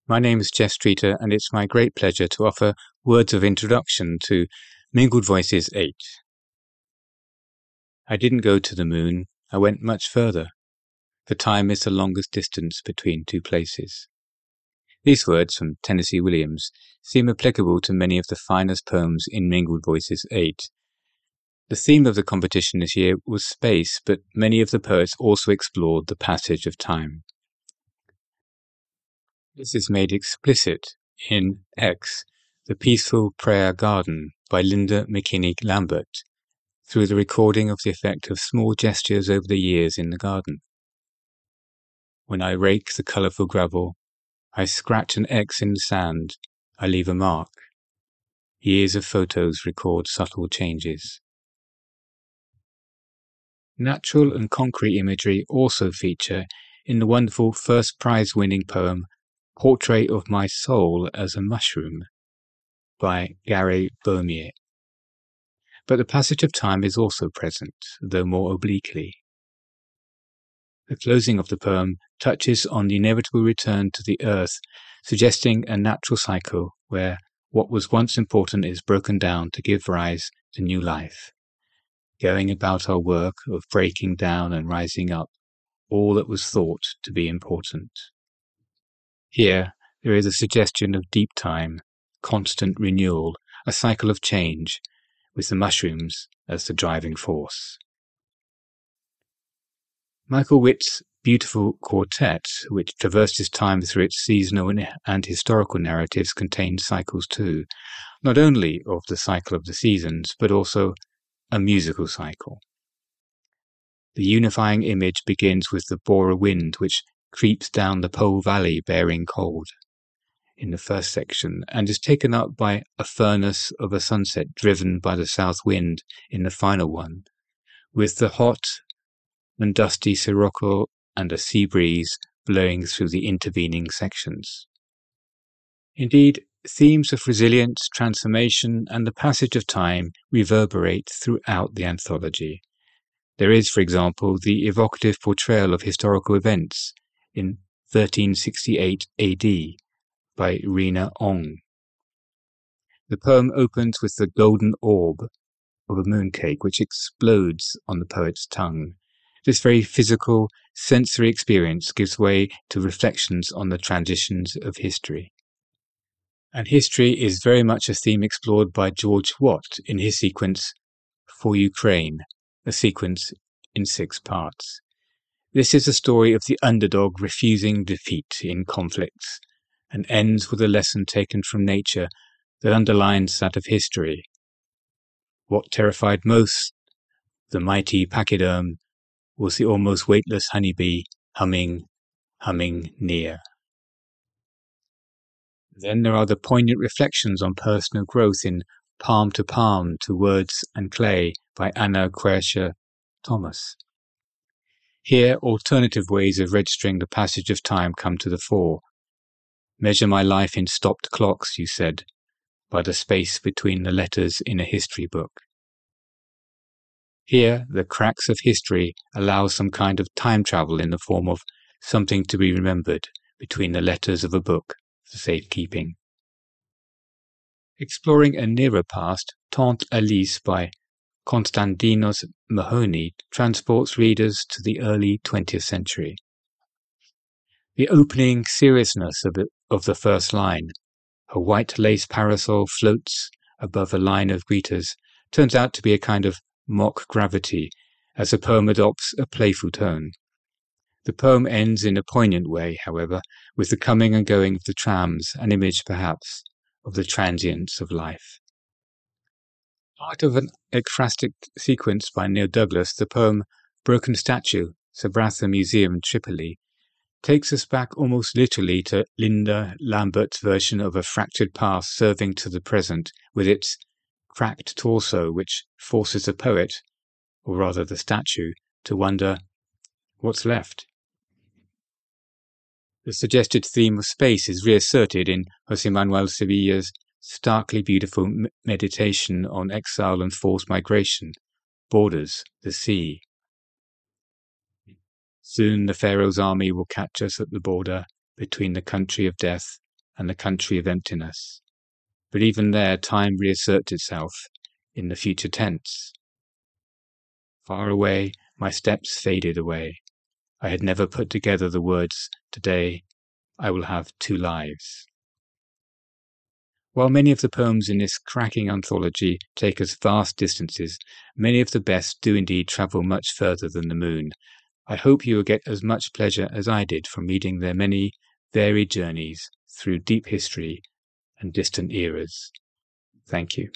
My name is Jeff Streeter, and it's my great pleasure to offer words of introduction to Mingled Voices 8. I didn't go to the moon, I went much further, for time is the longest distance between two places. These words from Tennessee Williams seem applicable to many of the finest poems in Mingled Voices 8. The theme of the competition this year was space, but many of the poets also explored the passage of time. This is made explicit in X, The Peaceful Prayer Garden by Linda McKinney Lambert, through the recording of the effect of small gestures over the years in the garden. When I rake the colourful gravel, I scratch an X in the sand, I leave a mark. Years of photos record subtle changes. Natural and concrete imagery also feature in the wonderful first prize-winning poem Portrait of My Soul as a Mushroom by Gary Beaumier. But the passage of time is also present, though more obliquely. The closing of the poem touches on the inevitable return to the earth, suggesting a natural cycle where what was once important is broken down to give rise to new life, going about our work of breaking down and rising up all that was thought to be important. Here, there is a suggestion of deep time, constant renewal, a cycle of change, with the mushrooms as the driving force. Michael Witt's beautiful quartet, which traverses time through its seasonal and historical narratives, contains cycles too, not only of the cycle of the seasons, but also a musical cycle. The unifying image begins with the Bora wind, which creeps down the Pole Valley bearing cold in the first section, and is taken up by a furnace of a sunset driven by the south wind in the final one, with the hot and dusty sirocco and a sea breeze blowing through the intervening sections. Indeed, themes of resilience, transformation, and the passage of time reverberate throughout the anthology. There is, for example, the evocative portrayal of historical events in 1368 AD by Rena Ong. The poem opens with the golden orb of a mooncake which explodes on the poet's tongue. This very physical, sensory experience gives way to reflections on the transitions of history. And history is very much a theme explored by George Watt in his sequence For Ukraine, a sequence in 6 parts. This is a story of the underdog refusing defeat in conflicts, and ends with a lesson taken from nature that underlines that of history. What terrified most the mighty pachyderm was the almost weightless honeybee humming near. Then there are the poignant reflections on personal growth in Palm to Words and Clay by Anna Querscher Thomas. Here, alternative ways of registering the passage of time come to the fore. Measure my life in stopped clocks, you said, by the space between the letters in a history book. Here, the cracks of history allow some kind of time travel in the form of something to be remembered between the letters of a book for safekeeping. Exploring a nearer past, Tante Alice by Konstantinos Mahoney transports readers to the early 20th century. The opening seriousness of the first line, a white lace parasol floats above a line of greeters, turns out to be a kind of mock gravity as the poem adopts a playful tone. The poem ends in a poignant way, however, with the coming and going of the trams, an image, perhaps, of the transience of life. Part of an ekphrastic sequence by Neil Douglas, the poem Broken Statue, Sabratha Museum, Tripoli, takes us back almost literally to Linda Lambert's version of a fractured past serving to the present with its cracked torso, which forces the poet, or rather the statue, to wonder what's left. The suggested theme of space is reasserted in José Manuel Sevilla's starkly beautiful meditation on exile and forced migration, Borders, the Sea. Soon the Pharaoh's army will catch us at the border between the country of death and the country of emptiness. But even there, time reasserts itself in the future tense. Far away, my steps faded away. I had never put together the words, today I will have 2 lives. While many of the poems in this cracking anthology take us vast distances, many of the best do indeed travel much further than the moon. I hope you will get as much pleasure as I did from reading their many varied journeys through deep history and distant eras. Thank you.